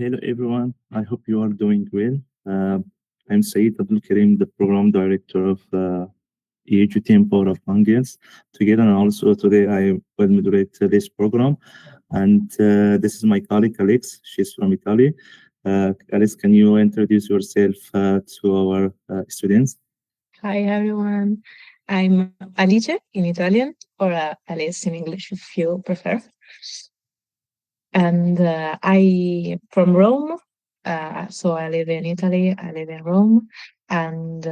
Hello everyone. I hope you are doing well. I'm Saeed Abdul Karim, the program director of EAGT Empower of Angels. Together, and also today I will moderate this program. And this is my colleague Alex. She's from Italy. Alex, can you introduce yourself to our students? Hi everyone, I'm Alice in Italian, or Alice in English if you prefer. And I from Rome, so I live in Italy, I live in Rome. And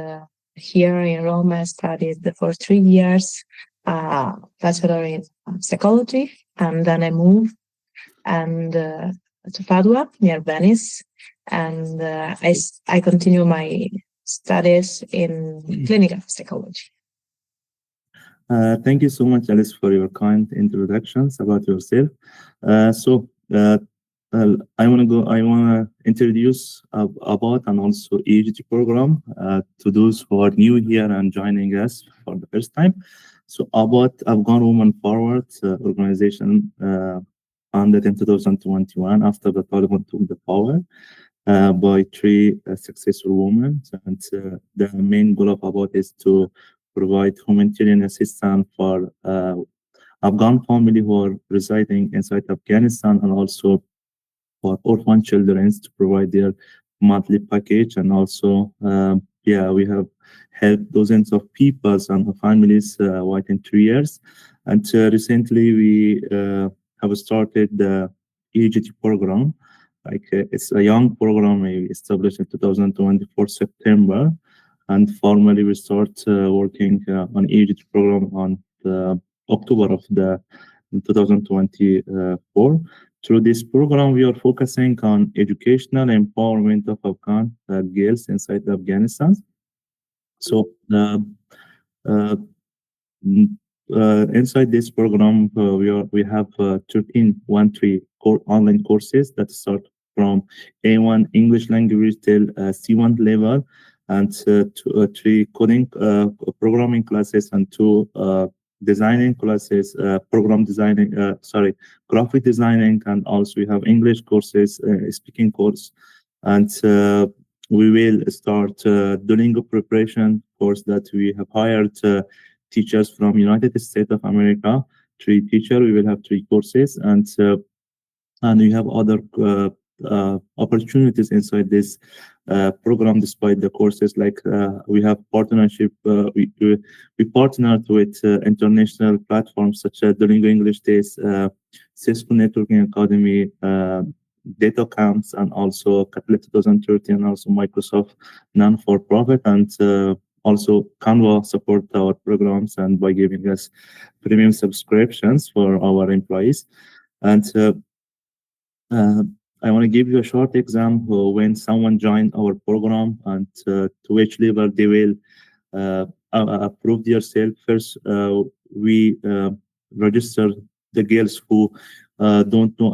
here in Rome, I studied for 3 years, bachelor in psychology, and then I moved and to Padua near Venice, and I continue my studies in clinical psychology. Thank you so much, Alice, for your kind introductions about yourself. I want to introduce about and also EAGT program to those who are new here and joining us for the first time. So about Afghan Women Forward organization founded in 2021 after the Taliban took the power by three successful women, and the main goal of about is to provide humanitarian assistance for Afghan families who are residing inside Afghanistan, and also for orphan children to provide their monthly package. And also, we have helped dozens of people and families within 3 years. And recently, we have started the EAGT program. It's a young program we established in 2024 September, and formally we start working on EAGT program on the October of the 2024. Through this program, we are focusing on educational empowerment of Afghan girls inside Afghanistan. So inside this program, we have 13 online courses that start from A1 English language till C1 level, and 3 coding programming classes, and 2 designing classes, graphic designing, and also we have English courses, speaking course, and we will start Duolingo preparation course that we have hired teachers from United States of America, 3 teachers. We will have 3 courses, and we have other opportunities inside this program despite the courses. Like we have partnership, we partnered with international platforms such as Duolingo English Days, Cisco Networking Academy, Data Camps, and also Catalyst 2030, and also Microsoft non-for-profit, and also Canva support our programs and by giving us premium subscriptions for our employees. And I want to give you a short example when someone joined our program and to which level they will approve themselves. First, we register the girls who don't know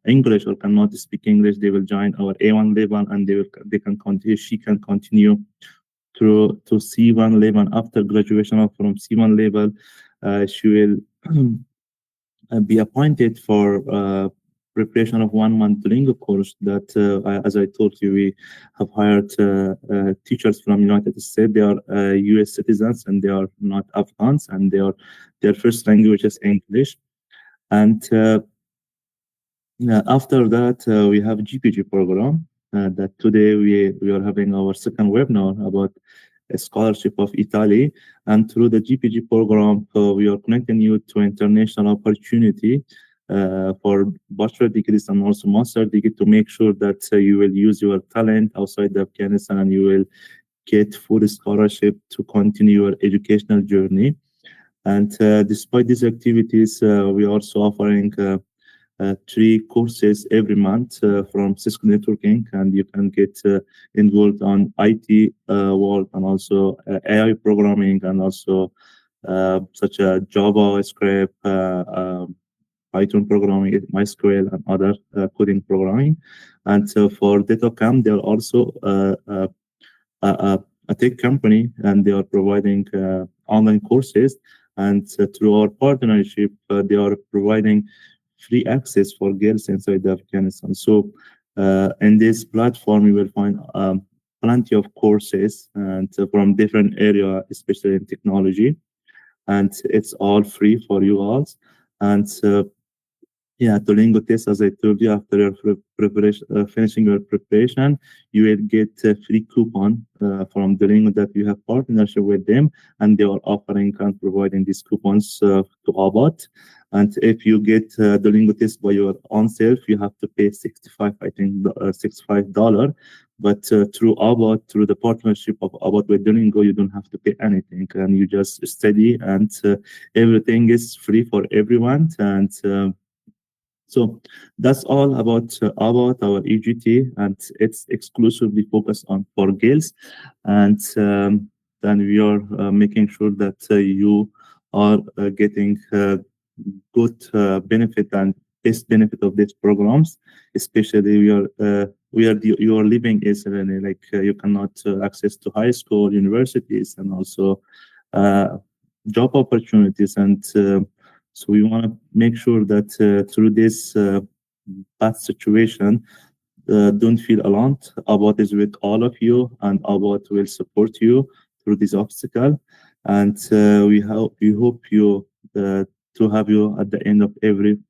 English or cannot speak English. They will join our A1 level, and she can continue to C1 level. After graduation from C1 level, she will be appointed for preparation of 1 month Duolingo course that, as I told you, we have hired teachers from United States. They are US citizens, and they are not Afghans, and their first language is English. And after that, we have GPG program that today we are having our second webinar about a scholarship of Italy. And through the GPG program, we are connecting you to international opportunity for bachelor degrees and also master degree, to make sure that you will use your talent outside Afghanistan, and you will get full scholarship to continue your educational journey. And despite these activities, we are also offering 3 courses every month from Cisco Networking, and you can get involved on IT world, and also AI programming, and also such as Java, script, Python programming, MySQL, and other coding programming. And so for DataCamp, they are also a tech company, and they are providing online courses. And through our partnership, they are providing free access for girls inside Afghanistan. So In this platform, you will find plenty of courses and from different areas, especially in technology, and it's all free for you all. And yeah, Duolingo test, as I told you, after your preparation, finishing your preparation, you will get a free coupon from Duolingo that you have partnership with them, and they are offering and providing these coupons to Abot. And if you get Duolingo test by your own self, you have to pay 65, I think, $65. But through Abot, through the partnership of Abot with Duolingo, you don't have to pay anything, and you just study, and everything is free for everyone. And so that's all about our EGT, and it's exclusively focused on for girls. And then we are making sure that you are getting good benefit and best benefit of these programs. Especially you are living Israel, like you cannot access to high school, universities, and also job opportunities. And so we want to make sure that through this bad situation, don't feel alone. Abot is with all of you, and Abot will support you through this obstacle. And we hope you to have you at the end of every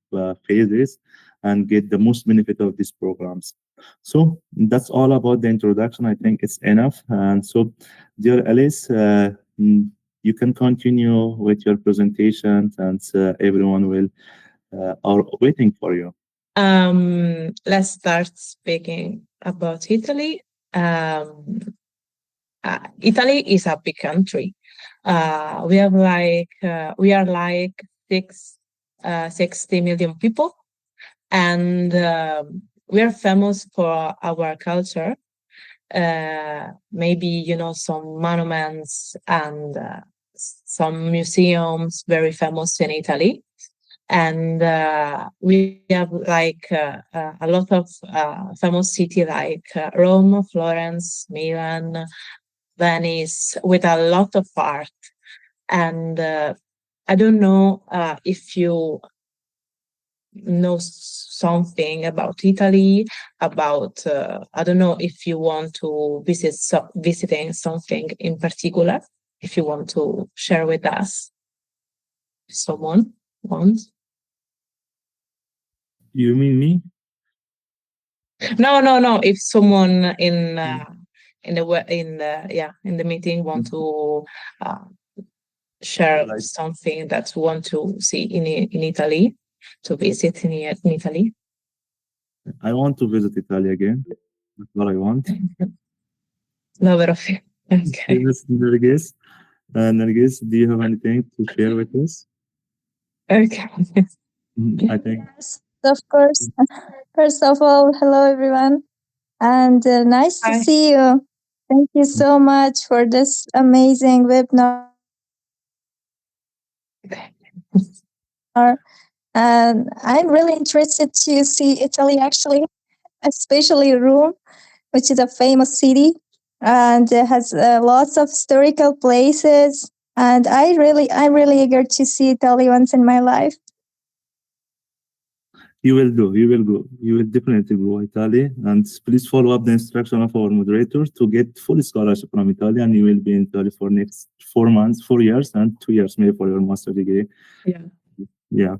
phases and get the most benefit of these programs. So that's all about the introduction. I think it's enough. And so, dear Alice, you can continue with your presentation, and everyone will are waiting for you. Let's start speaking about Italy. Italy is a big country. We are like 60 million people, and we are famous for our culture. Maybe you know some monuments and some museums very famous in Italy. And we have like a lot of famous cities like Rome, Florence, Milan, Venice, with a lot of art. And I don't know if you know something about Italy, about I don't know if you want to visiting something in particular, if you want to share with us. Someone wants? You mean me? No. If someone in the meeting want to share Like, something that want to see in Italy, to visit in Italy. I want to visit Italy again. That's what I want. No, but okay. Yes, Nergis. Nergis, do you have anything to share with us? Okay. I think. Yes, of course. First of all, hello everyone, and nice to Hi. see you. Thank you so much for this amazing webinar. And I'm really interested to see Italy actually, especially Rome, which is a famous city and has lots of historical places. And I'm really eager to see Italy once in my life. You will do. You will go. You will definitely go Italy. And please follow up the instruction of our moderator to get full scholarship from Italy, and you will be in Italy for next 4 months, 4 years, and 2 years maybe for your master degree. Yeah. Yeah.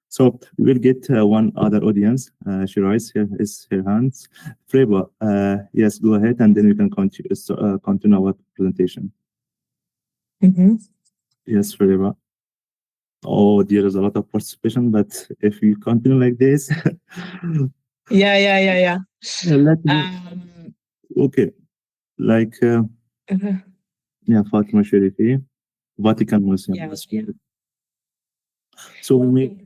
So we will get one other audience. She raised her hands. Freba, yes, go ahead, and then we can continue our presentation. Mm-hmm. Yes, Freba. Oh, there is a lot of participation, but if you continue like this, Yeah. let me. Okay, like yeah, Fatima Sharifi, Vatican Museum. Yeah, That's yeah. good. So we make.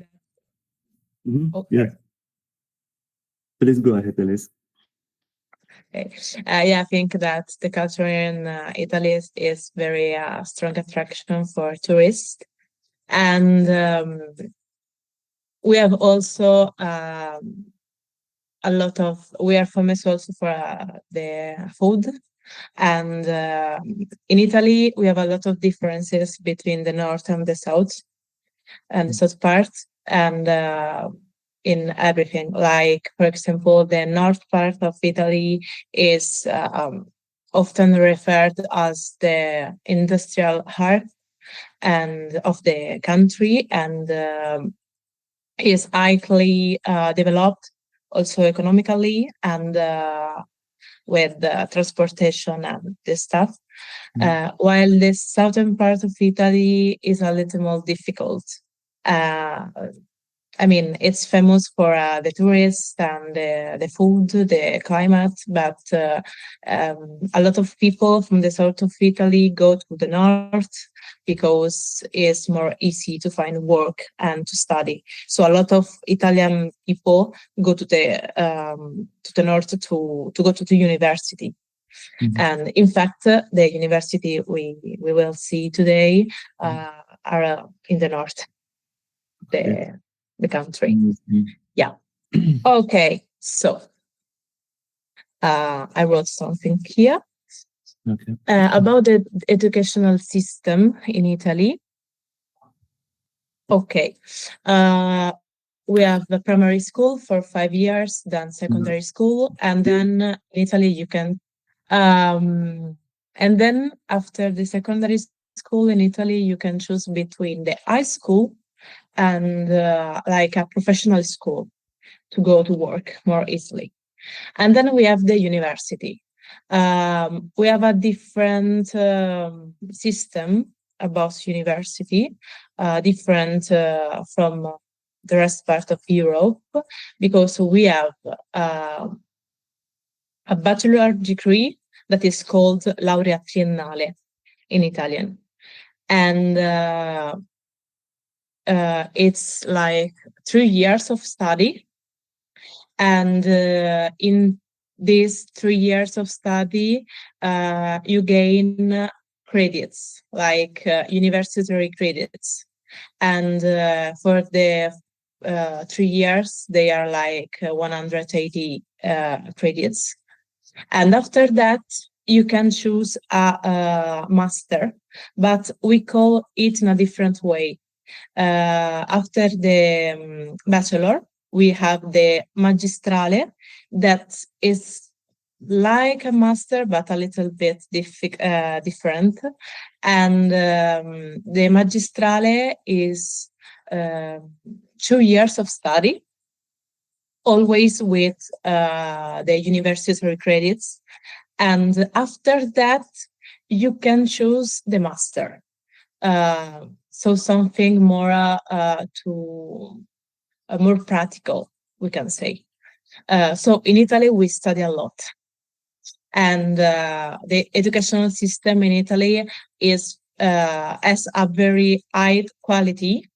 Okay. Yeah. Please go ahead, Alice. Okay. I think that the culture in Italy is very strong attraction for tourists, and we have also we are famous also for the food, and in Italy we have a lot of differences between the north and the south, and the south part, and in everything. Like, for example, the north part of Italy is often referred as the industrial heart and of the country, and is highly developed also economically and with transportation and this stuff. While the southern part of Italy is a little more difficult. I mean, it's famous for the tourists and the food, the climate, but a lot of people from the south of Italy go to the north because it's more easy to find work and to study. So a lot of Italian people go to the north to go to the university. And in fact, the university we will see today are in the north. The country. Yeah. Okay. So I wrote something here about the educational system in Italy. Okay. We have the primary school for 5 years, then secondary school, and then in Italy you can, and then after the secondary school in Italy you can choose between the high school and like a professional school to go to work more easily. And then we have the university. We have a different system about university, different from the rest part of Europe, because we have a bachelor degree that is called laurea triennale in Italian. And it's like 3 years of study, and in these 3 years of study you gain credits, like university credits, and for the 3 years they are like 180 credits, and after that you can choose a master, but we call it in a different way. After the bachelor, we have the magistrale, that is like a master, but a little bit different. And the magistrale is 2 years of study, always with the university credits. And after that, you can choose the master. So something more more practical, we can say. So in Italy, we study a lot. And the educational system in Italy has a very high quality,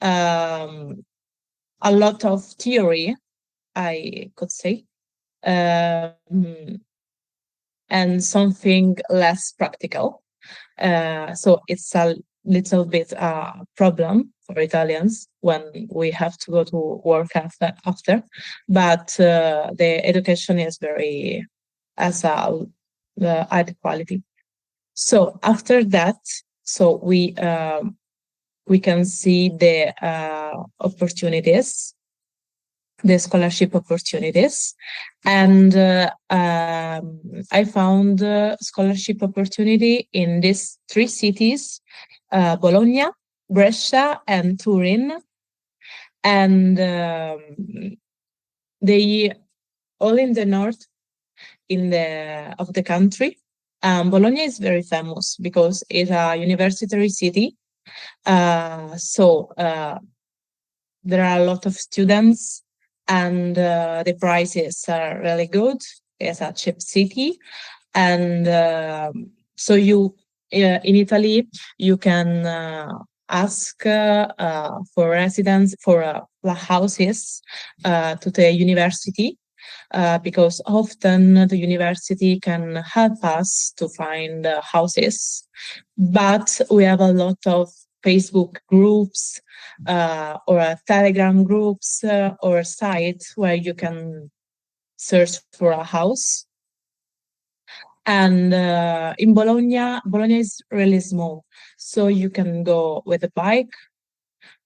a lot of theory, I could say, and something less practical. So it's a little bit problem for Italians when we have to go to work after. But the education is very as the high quality. So after that, so we can see the opportunities, the scholarship opportunities, and I found scholarship opportunity in these 3 cities, Bologna, Brescia, and Turin, and they all in the north of the country. Bologna is very famous because it's a university city, so there are a lot of students, and the prices are really good. It's a cheap city, and so you in Italy you can ask for residence for houses to the university, because often the university can help us to find houses, but we have a lot of Facebook groups or Telegram groups or sites where you can search for a house. And in Bologna is really small, so you can go with a bike,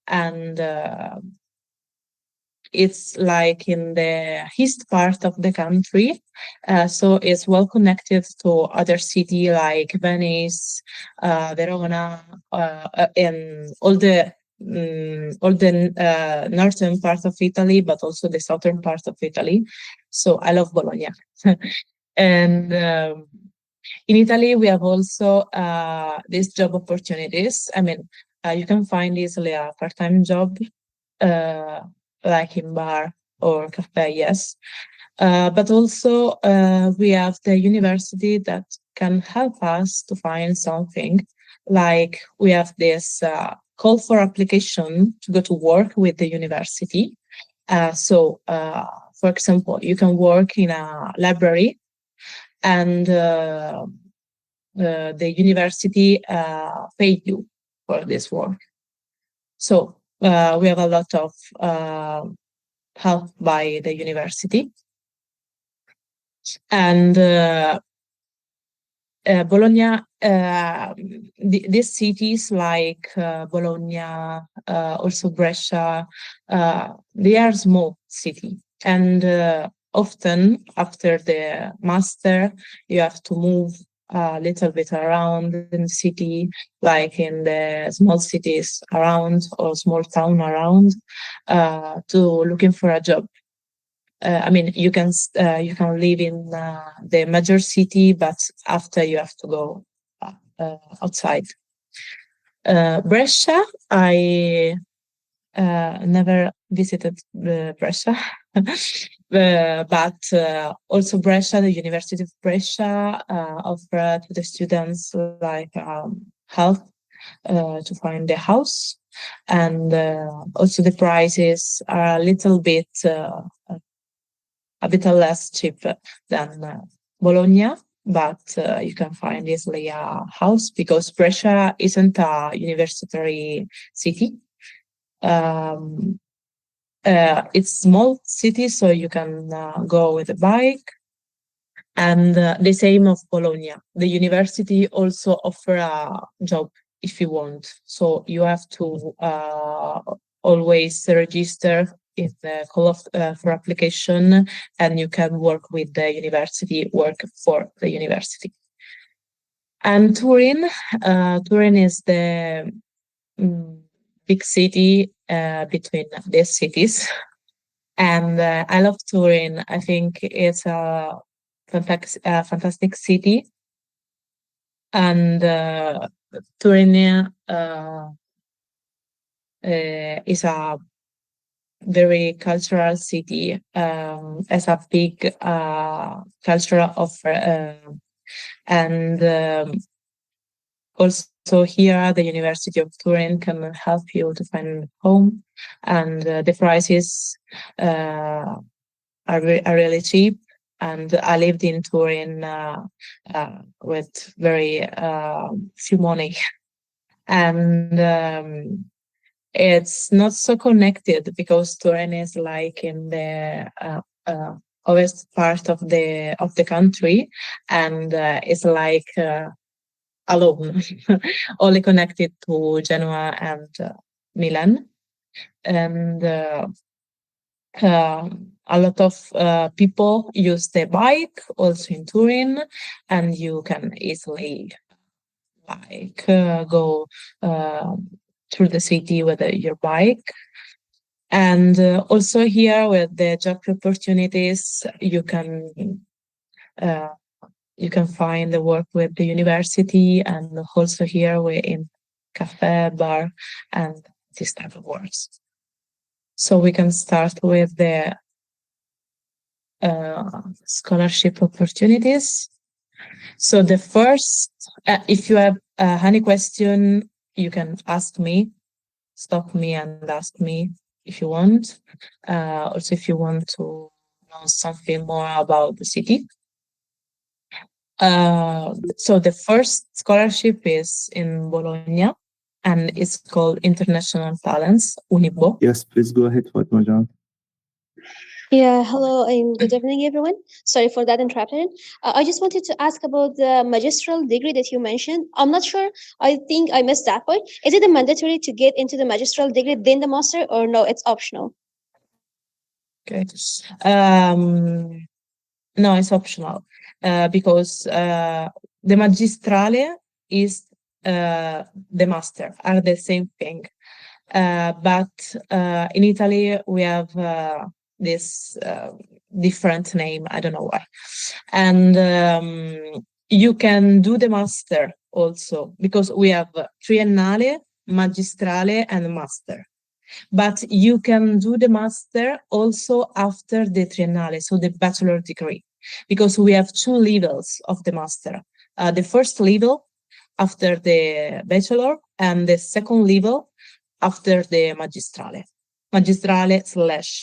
and it's like in the east part of the country, so it's well connected to other cities like Venice, Verona, and all the northern part of Italy, but also the southern part of Italy. So I love Bologna. And in Italy, we have also these job opportunities. I mean, you can find easily a part-time job, like in bar or cafe, yes. But also, we have the university that can help us to find something. Like we have this call for application to go to work with the university. So, for example, you can work in a library, and the university pay you for this work. So we have a lot of help by the university. And Bologna, these cities like Bologna, also Brescia, they are small city, and often after the master, you have to move a little bit around in the city, like in the small cities around or small town around, to looking for a job. I mean, you can live in the major city, but after you have to go outside. Brescia, I never visited Brescia, but also Brescia, the University of Brescia, offer to the students like help to find a house, and also the prices are a little bit less cheap than Bologna, but you can find easily a house because Brescia isn't a university city. It's small city, so you can go with a bike. And the same of Bologna. The university also offer a job if you want. So you have to always register in the call for application, and you can work with the university, work for the university. And Turin is the big city between these cities. And I love Turin. I think it's a fantastic city. And Turin is a very cultural city, has a big cultural offer, and also here the University of Turin can help you to find a home, and the prices are really cheap. And I lived in Turin with very few money, and it's not so connected because Turin is like in the west part of the country, and it's like alone, only connected to Genoa and Milan, and a lot of people use the bike also in Turin, and you can easily go through the city with your bike. And also here with the job opportunities, you can find the work with the university, and also here we're in cafe, bar, and this type of works. So we can start with the scholarship opportunities. So the first, if you have any question, you can ask me, stop me and ask me if you want. Also, if you want to know something more about the city. So the first scholarship is in Bologna, and it's called International Talents, Unibo. Yes, please go ahead, Fatma. Yeah, hello and good evening, everyone. Sorry for that interruption. I just wanted to ask about the magistral degree that you mentioned. I'm not sure. I think I missed that point. Is it mandatory to get into the magistral degree then the master, or no, it's optional? Okay. No, it's optional because the magistrale is the master, are the same thing. But in Italy, we have this different name. I don't know why. And you can do the master also because we have triennale, magistrale, and master. But you can do the master also after the triennale, so the bachelor degree, because we have two levels of the master. The first level after the bachelor and the second level after the magistrale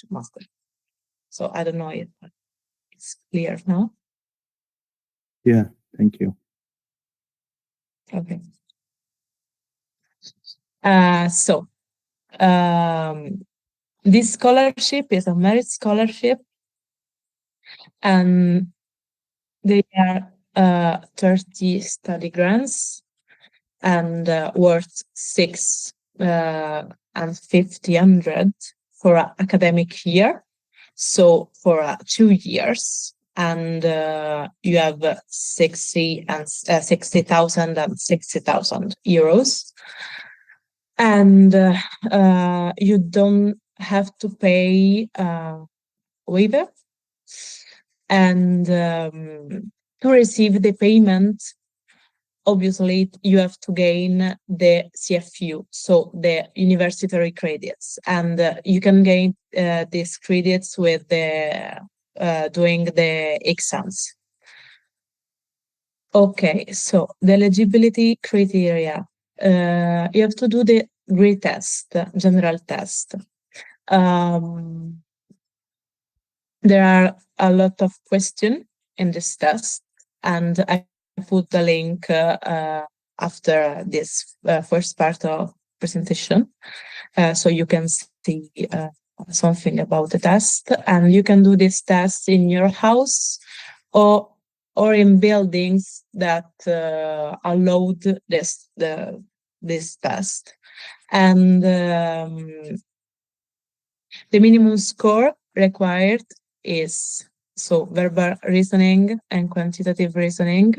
/ master. So I don't know if it's clear now. Yeah, thank you. Okay. So this scholarship is a merit scholarship, and they are 30 study grants and worth 650 for an academic year. So for 2 years, and you have 60,000 and 60,000 euros, and you don't have to pay waiver, and to receive the payment, obviously you have to gain the CFU, so the university credits, and you can gain these credits with the doing the exams. Okay, so the eligibility criteria. You have to do the GRE test, general test. There are a lot of questions in this test, and I put the link after this first part of presentation, so you can see something about the test, and you can do this test in your house or in buildings that allowed this test. And the minimum score required is verbal reasoning and quantitative reasoning,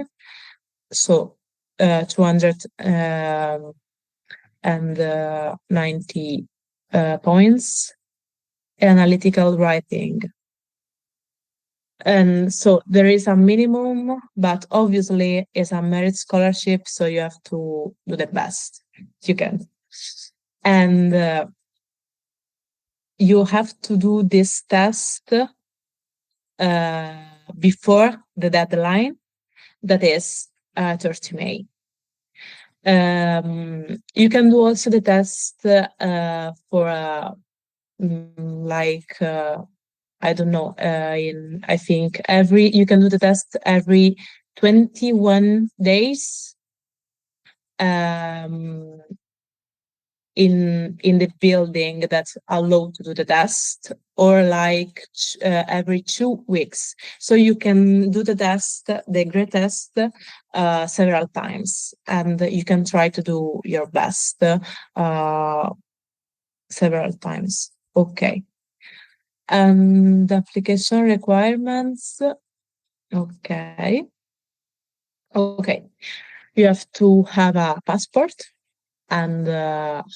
290 points, analytical writing. And so there is a minimum, but obviously it's a merit scholarship, so you have to do the best you can. And you have to do this test before the deadline, that is 30 May. You can do also the test for I don't know, I think you can do the test every 21 days in the building that's allowed to do the test, or every 2 weeks. So you can do the test, the GRE test, several times, and you can try to do your best several times. Okay. And the application requirements. Okay. You have to have a passport and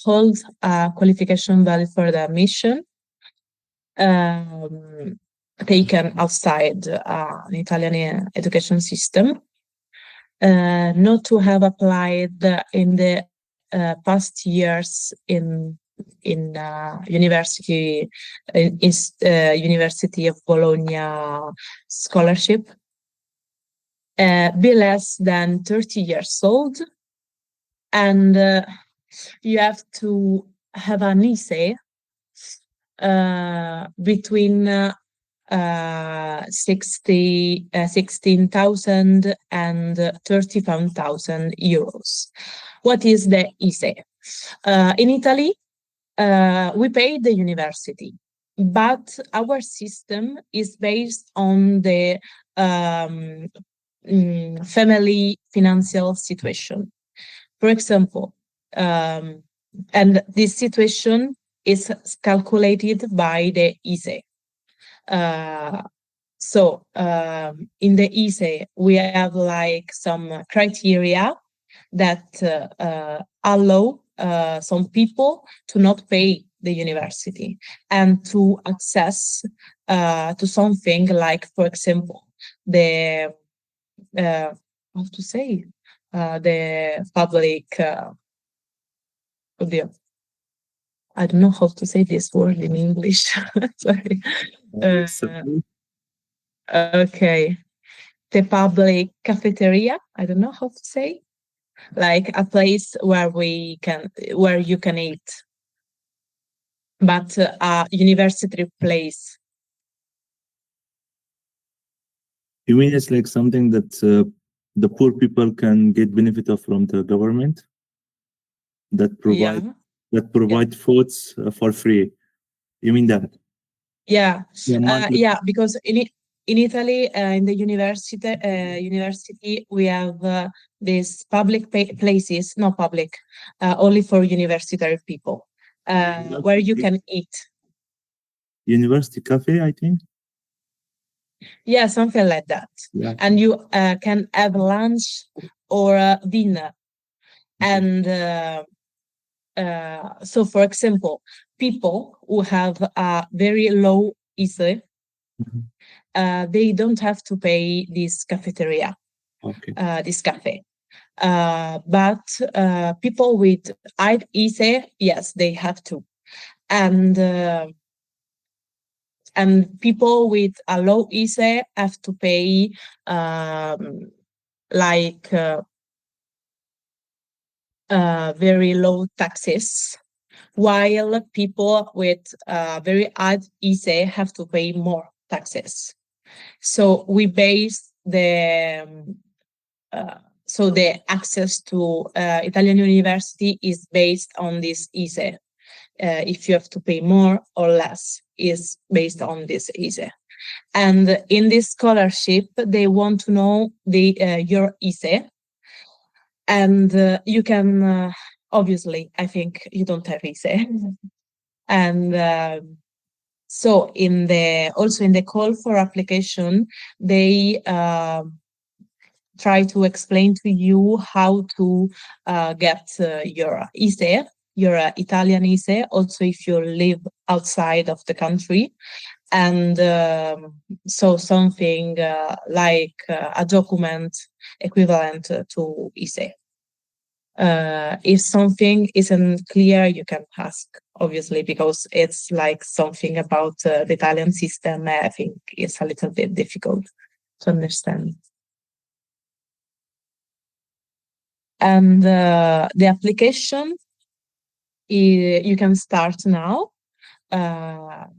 hold a qualification valid for the admission, taken outside an Italian education system. Not to have applied in the past years in University of Bologna scholarship. Be less than 30 years old, and you have to have an ESE between 16,000 and 35,000 euros. What is the ESE? In Italy, we pay the university, but our system is based on the family financial situation. For example, and this situation is calculated by the ESE. So in the ESE, we have like some criteria that allow some people to not pay the university and to access to something like, for example, the how to say the public. I don't know how to say this word in English. Sorry. Okay. The public cafeteria. I don't know how to say. Like a place where you can eat, but a university place. You mean it's like something that the poor people can get benefit of from the government that provide foods for free? You mean that? Yeah, because in Italy, in the university, we have these public places, not public, only for university people, where you can eat. University cafe, I think. Yeah, something like that. Yeah. And you can have lunch or dinner. And so, for example, people who have a very low ISE, they don't have to pay this cafeteria, this cafe. But people with high ISE, yes, they have to. And people with a low ISE have to pay very low taxes, while people with very high ISE have to pay more taxes. So we base the access to Italian university is based on this ISE. If you have to pay more or less is based on this ISE. And in this scholarship, they want to know your ISE. And you can, obviously, I think you don't have ISE. And so also in the call for application, they try to explain to you how to get your ISE, your Italian ISE, also if you live outside of the country. And so something like a document equivalent to ISE. If something isn't clear, you can ask, obviously, because it's like something about the Italian system. I think it's a little bit difficult to understand. And the application, you can start now for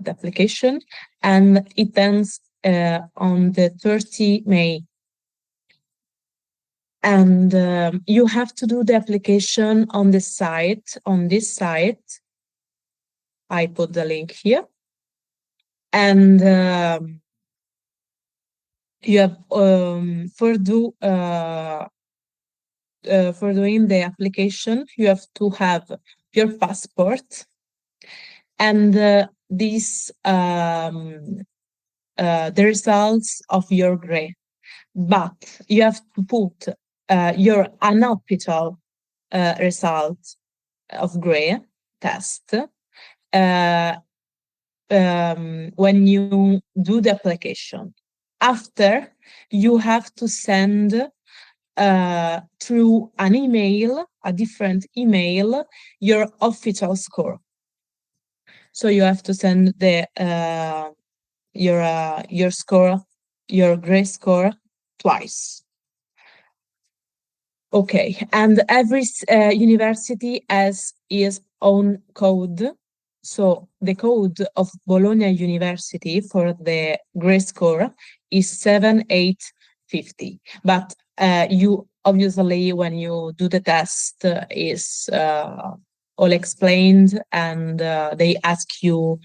the application, and it ends on the 30 May. And you have to do the application on this site. I put the link here. And you have for doing the application, you have to have your passport and the results of your grade. But you have to put your unofficial result of grade test when you do the application. After, you have to send through an email, a different email, your official score. So you have to send your score, your grade score, twice. Okay, and every university has its own code. So the code of Bologna University for the grade score is 7850. But you obviously, when you do the test, is all explained, and they ask you,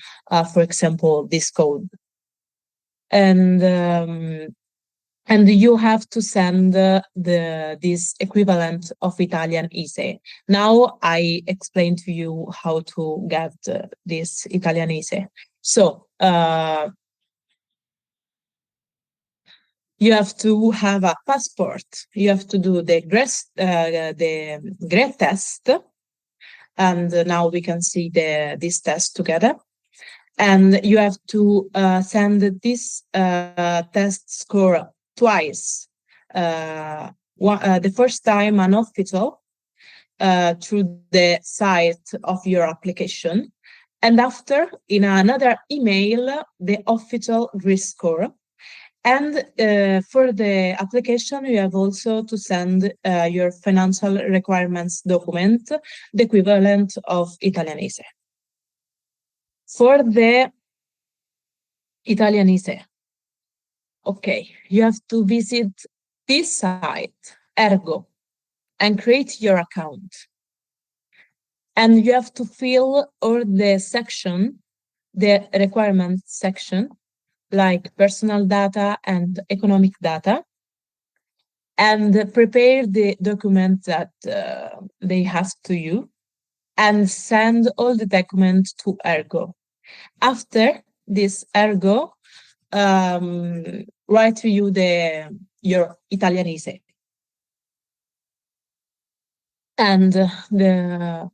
for example, this code. And you have to send this equivalent of Italian ISE. Now I explain to you how to get this Italian ISE. So you have to have a passport. You have to do the GRE test, and now we can see this test together. And you have to send this test score twice. The first time an official through the site of your application, and after in another email the official GRE score. And for the application, you have also to send your financial requirements document, the equivalent of Italianese. For the Italianese, okay, you have to visit this site, Ergo, and create your account. And you have to fill all the section, the requirement section, like personal data and economic data, and prepare the document that they ask to you, and send all the documents to Ergo. After this, Ergo write to you your Italianese. And the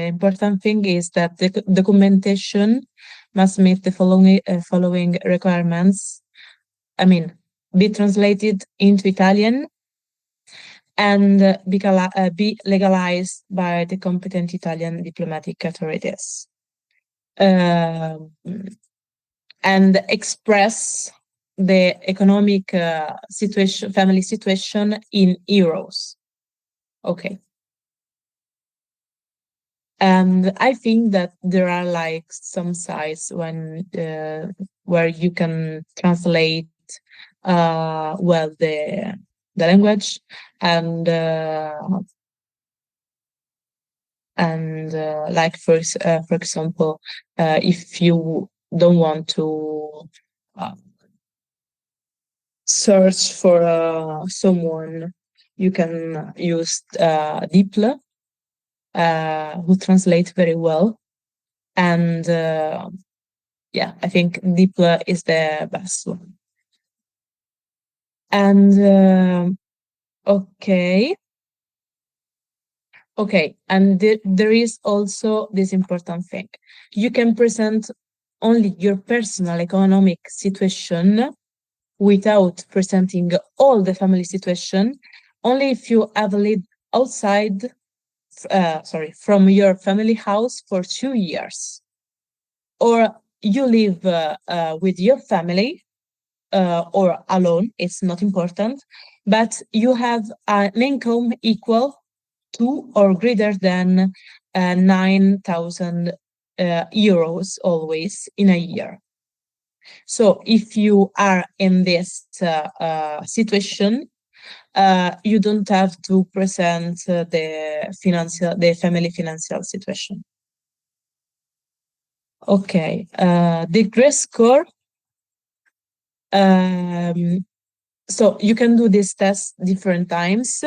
important thing is that the documentation must meet the following requirements. I mean, be translated into Italian and be legalized by the competent Italian diplomatic authorities. And express the economic situation, family situation in euros. Okay. And I think that there are like some sites where you can translate well the language, and like for example, if you don't want to search for someone, you can use DeepL, who translate very well. And yeah, I think DeepL is the best one. And okay, and there is also this important thing. You can present only your personal economic situation without presenting all the family situation, only if you have lived outside, from your family house for 2 years, or you live with your family or alone, it's not important, but you have an income equal to or greater than 9,000 euros always in a year. So if you are in this situation, you don't have to present the family financial situation. Okay, the GRE score. So you can do this test different times.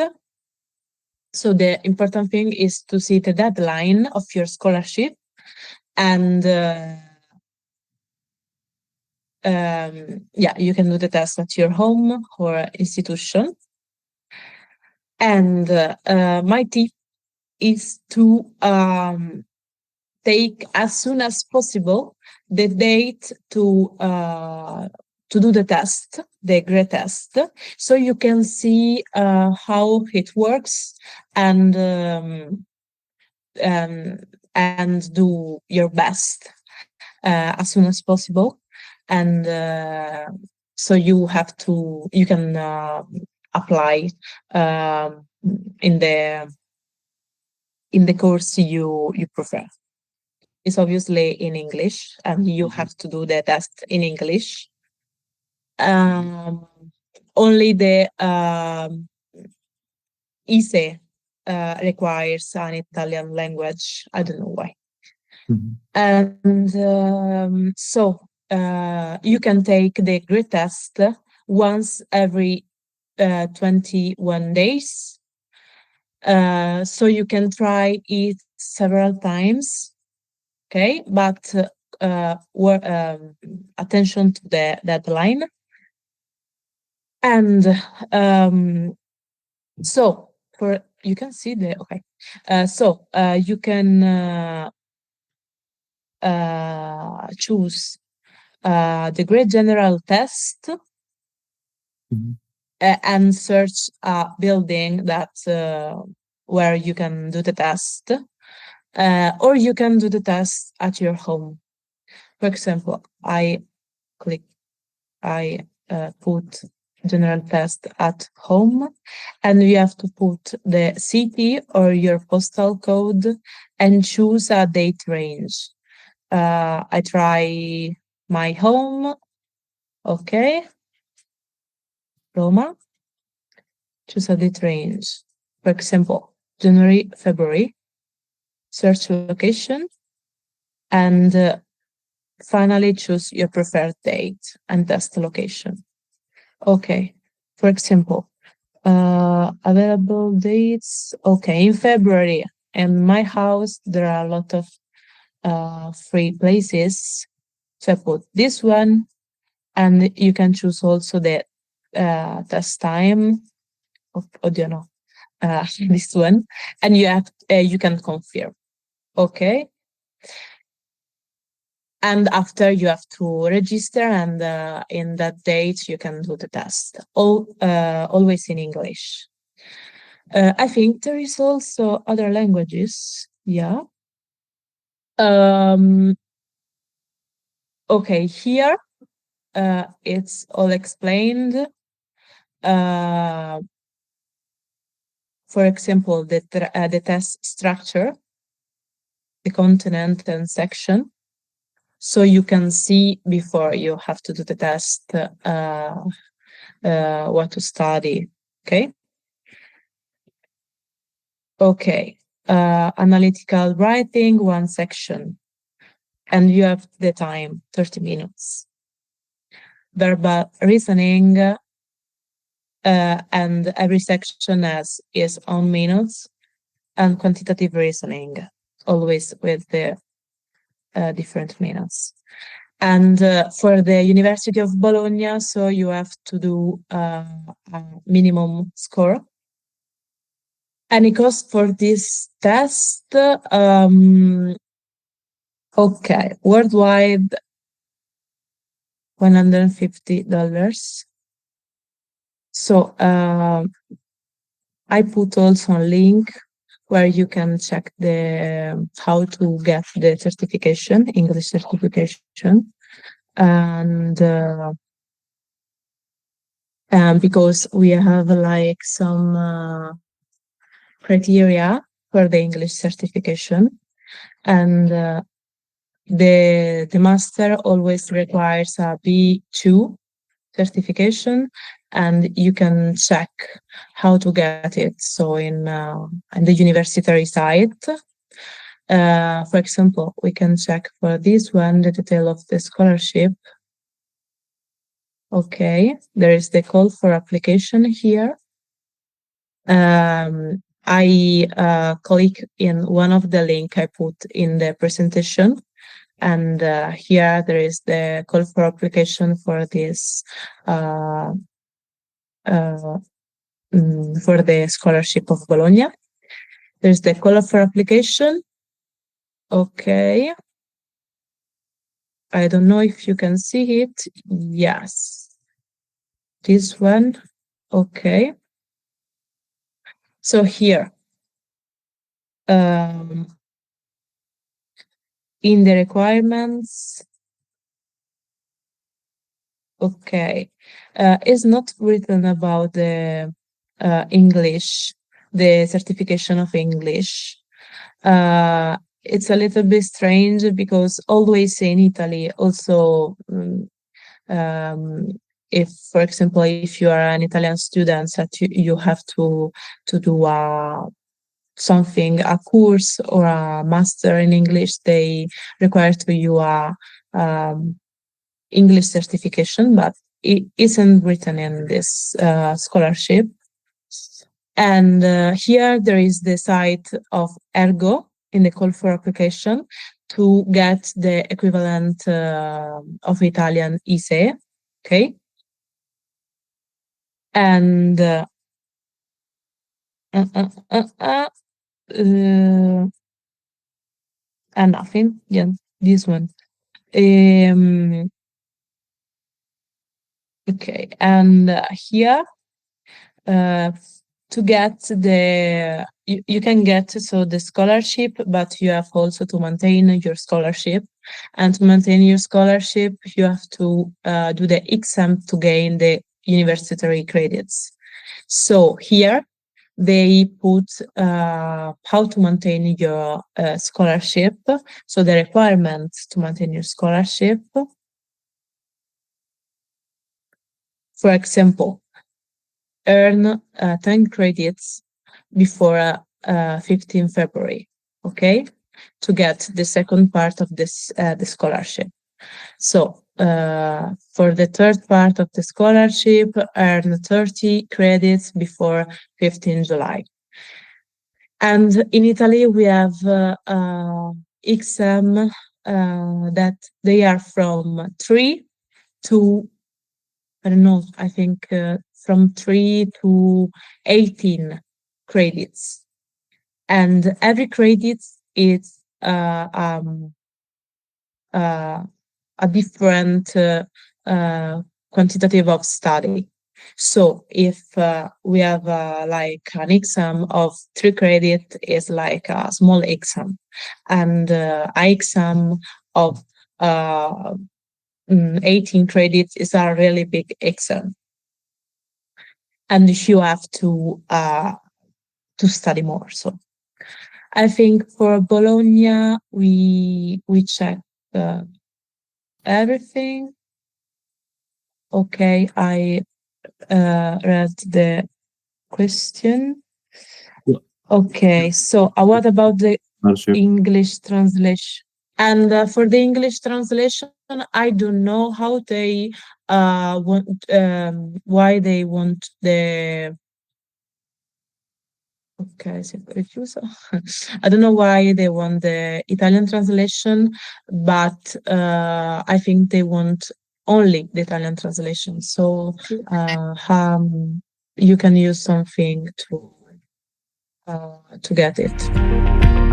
So the important thing is to see the deadline of your scholarship, and yeah, you can do the test at your home or institution. And my tip is to take as soon as possible the date to do the test, the GRE test, so you can see how it works, and do your best as soon as possible. And so you can apply in the course you prefer. It's obviously in English, and you have to do the test in English. Only the ISE requires an Italian language. I don't know why. And so you can take the GRE test once every 21 days. So you can try it several times. Okay, but attention to the deadline. And so you can see the you can choose the Great General Test and search a building that where you can do the test, or you can do the test at your home. For example, I put general test at home, and you have to put the city or your postal code and choose a date range. I try my home. Okay. Roma. Choose a date range. For example, January, February. Search location. And finally choose your preferred date and test location. Okay. For example, available dates. Okay, in February, in my house, there are a lot of free places. So I put this one, and you can choose also the test time of this one, and you can confirm. Okay. And after you have to register, and in that date you can do the test. Always in English. I think there is also other languages. Yeah. Okay, here it's all explained. For example, the test structure, the continent and section. So you can see before you have to do the test what to study. Okay. Okay. Analytical writing, one section. And you have the time, 30 minutes. Verbal reasoning, and every section has its own minutes. And quantitative reasoning, always with the different minutes. And for the University of Bologna, so you have to do a minimum score. And it costs for this test, okay, worldwide, $150. So I put also a link where you can check how to get the certification, English certification, and because we have like some criteria for the English certification, and the master always requires a B2 certification, and you can check how to get it. So in the university site, for example, we can check for this one the detail of the scholarship. Okay, there is the call for application here. I click in one of the link I put in the presentation, and here there is the call for application for this for the scholarship of Bologna. There's the call for application. Okay. I don't know if you can see it. Yes. This one. Okay. So here, in the requirements, okay, it's not written about the English, the certification of English. It's a little bit strange because always in Italy also, if, for example, if you are an Italian student, that you have to do something, a course or a master in English, they require to you a English certification, but it isn't written in this scholarship. And here there is the site of Ergo, in the call for application to get the equivalent of Italian ISEE, okay? And and nothing, yeah, this one. Okay, and here to get the you can get the scholarship, but you have also to maintain your scholarship, and to maintain your scholarship you have to do the exam to gain the university credits. So here they put how to maintain your scholarship, so the requirements to maintain your scholarship. For example, earn 10 credits before 15 February, okay, to get the second part of this the scholarship. So for the third part of the scholarship, earn 30 credits before 15 July. And in Italy, we have exam that they are from 3 to, I don't know, I think from 3 to 18 credits. And every credit is a different quantitative of study. So if we have like an exam of 3 credits is like a small exam, and an exam of 18 credits is a really big exam, and you have to study more. So I think for Bologna we check everything. Okay, I read the question. Yeah. Okay, so what about the Scholarship. English translation? And for the English translation, I don't know how they want why they want the. Okay, I don't know why they want the Italian translation, but I think they want only the Italian translation. So you can use something to get it.